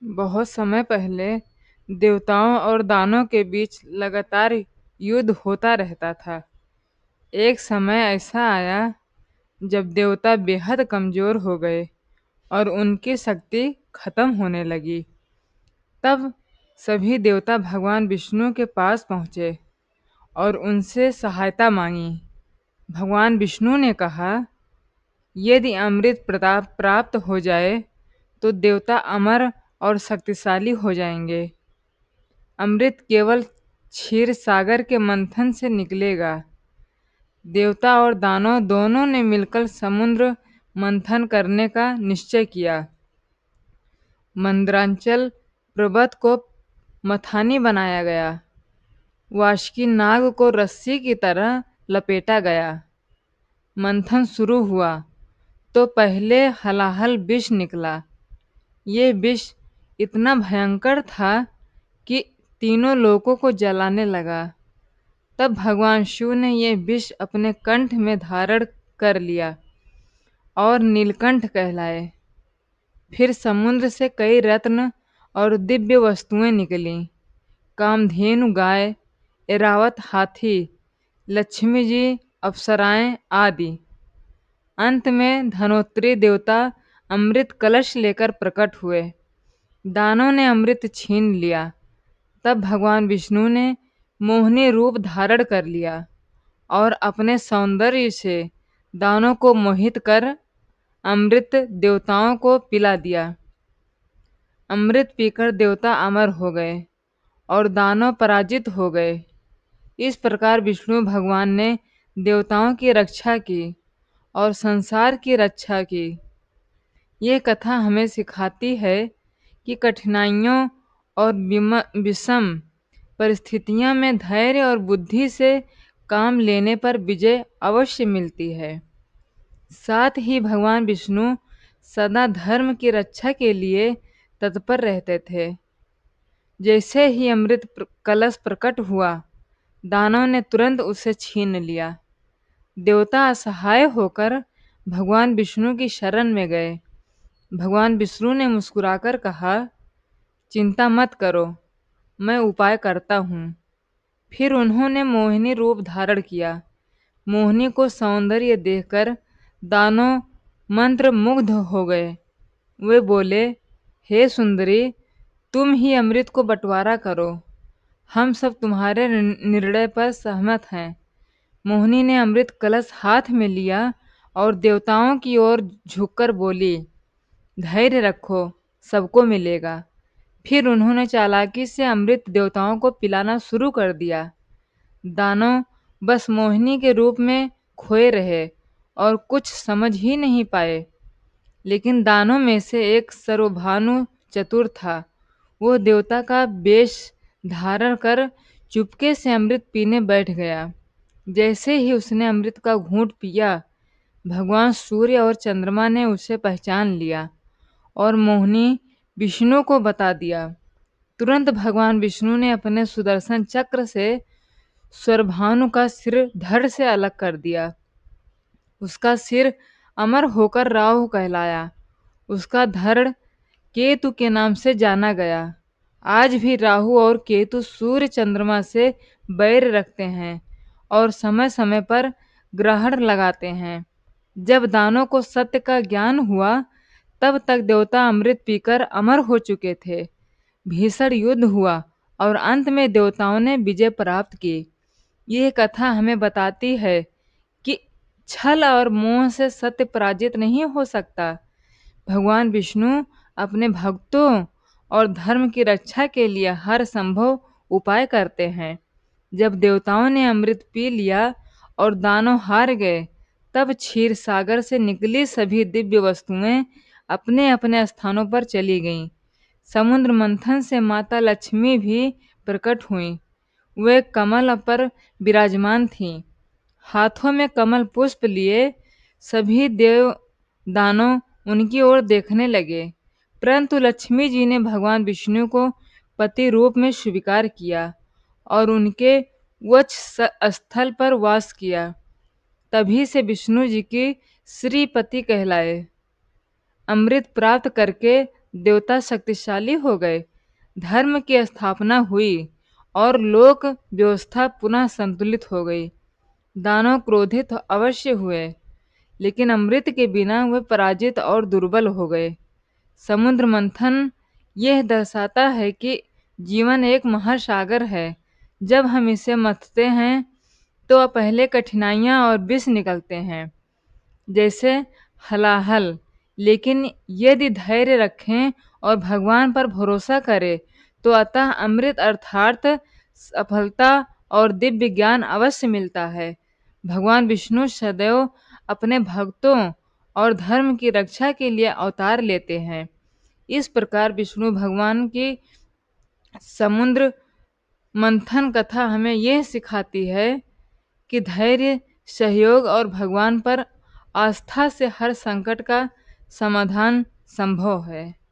बहुत समय पहले देवताओं और दानवों के बीच लगातार युद्ध होता रहता था। एक समय ऐसा आया जब देवता बेहद कमजोर हो गए और उनकी शक्ति खत्म होने लगी। तब सभी देवता भगवान विष्णु के पास पहुँचे और उनसे सहायता मांगी। भगवान विष्णु ने कहा, यदि अमृत प्रताप प्राप्त हो जाए तो देवता अमर और शक्तिशाली हो जाएंगे। अमृत केवल क्षीर सागर के मंथन से निकलेगा। देवता और दानव दोनों ने मिलकर समुद्र मंथन करने का निश्चय किया। मंदरांचल पर्वत को मथानी बनाया गया। वासुकी नाग को रस्सी की तरह लपेटा गया। मंथन शुरू हुआ तो पहले हलाहल विष निकला। ये विष इतना भयंकर था कि तीनों लोगों को जलाने लगा। तब भगवान शिव ने यह विष अपने कंठ में धारण कर लिया और नीलकंठ कहलाए। फिर समुद्र से कई रत्न और दिव्य वस्तुएं निकलीं। कामधेनु गाय, ऐरावत हाथी, लक्ष्मी जी, अप्सराएं आदि। अंत में धनोत्री देवता अमृत कलश लेकर प्रकट हुए। दानव ने अमृत छीन लिया। तब भगवान विष्णु ने मोहिनी रूप धारण कर लिया और अपने सौंदर्य से दानों को मोहित कर अमृत देवताओं को पिला दिया। अमृत पीकर देवता अमर हो गए और दानव पराजित हो गए। इस प्रकार विष्णु भगवान ने देवताओं की रक्षा की और संसार की रक्षा की। ये कथा हमें सिखाती है कि कठिनाइयों और विषम परिस्थितियों में धैर्य और बुद्धि से काम लेने पर विजय अवश्य मिलती है। साथ ही भगवान विष्णु सदा धर्म की रक्षा के लिए तत्पर रहते थे। जैसे ही अमृत कलश प्रकट हुआ, दानव ने तुरंत उसे छीन लिया। देवता असहाय होकर भगवान विष्णु की शरण में गए। भगवान विष्णु ने मुस्कुराकर कहा, चिंता मत करो, मैं उपाय करता हूँ। फिर उन्होंने मोहिनी रूप धारण किया। मोहिनी को सौंदर्य देखकर दानव मंत्र मुग्ध हो गए। वे बोले, हे सुंदरी, तुम ही अमृत को बंटवारा करो। हम सब तुम्हारे निर्णय पर सहमत हैं। मोहिनी ने अमृत कलश हाथ में लिया और देवताओं की ओर झुककर बोली, धैर्य रखो, सबको मिलेगा। फिर उन्होंने चालाकी से अमृत देवताओं को पिलाना शुरू कर दिया। दानव बस मोहिनी के रूप में खोए रहे और कुछ समझ ही नहीं पाए। लेकिन दानों में से एक सर्वभानु चतुर था। वो देवता का वेश धारण कर चुपके से अमृत पीने बैठ गया। जैसे ही उसने अमृत का घूंट पिया, भगवान सूर्य और चंद्रमा ने उसे पहचान लिया और मोहिनी विष्णु को बता दिया। तुरंत भगवान विष्णु ने अपने सुदर्शन चक्र से स्वरभानु का सिर धड़ से अलग कर दिया। उसका सिर अमर होकर राहु कहलाया। उसका धड़ केतु के नाम से जाना गया। आज भी राहु और केतु सूर्य चंद्रमा से बैर रखते हैं और समय समय पर ग्रहण लगाते हैं। जब दानों को सत्य का ज्ञान हुआ, तब तक देवता अमृत पीकर अमर हो चुके थे। भीषण युद्ध हुआ और अंत में देवताओं ने विजय प्राप्त की। यह कथा हमें बताती है कि छल और मोह से सत्य पराजित नहीं हो सकता। भगवान विष्णु अपने भक्तों और धर्म की रक्षा के लिए हर संभव उपाय करते हैं। जब देवताओं ने अमृत पी लिया और दानव हार गए, तब क्षीर सागर से निकली सभी दिव्य वस्तुएं अपने अपने स्थानों पर चली गईं। समुद्र मंथन से माता लक्ष्मी भी प्रकट हुईं। वे कमल पर विराजमान थीं, हाथों में कमल पुष्प लिए। सभी देव दानव उनकी ओर देखने लगे, परंतु लक्ष्मी जी ने भगवान विष्णु को पति रूप में स्वीकार किया और उनके वक्ष स्थल पर वास किया। तभी से विष्णु जी की श्रीपति कहलाए। अमृत प्राप्त करके देवता शक्तिशाली हो गए, धर्म की स्थापना हुई और लोक व्यवस्था पुनः संतुलित हो गई। दानव क्रोधित अवश्य हुए, लेकिन अमृत के बिना वे पराजित और दुर्बल हो गए। समुद्र मंथन यह दर्शाता है कि जीवन एक महासागर है। जब हम इसे मथते हैं तो पहले कठिनाइयाँ और विष निकलते हैं, जैसे हलाहल। लेकिन यदि धैर्य रखें और भगवान पर भरोसा करें तो अतः अमृत अर्थात सफलता और दिव्य ज्ञान अवश्य मिलता है। भगवान विष्णु सदैव अपने भक्तों और धर्म की रक्षा के लिए अवतार लेते हैं। इस प्रकार विष्णु भगवान की समुद्र मंथन कथा हमें यह सिखाती है कि धैर्य, सहयोग और भगवान पर आस्था से हर संकट का समाधान संभव है।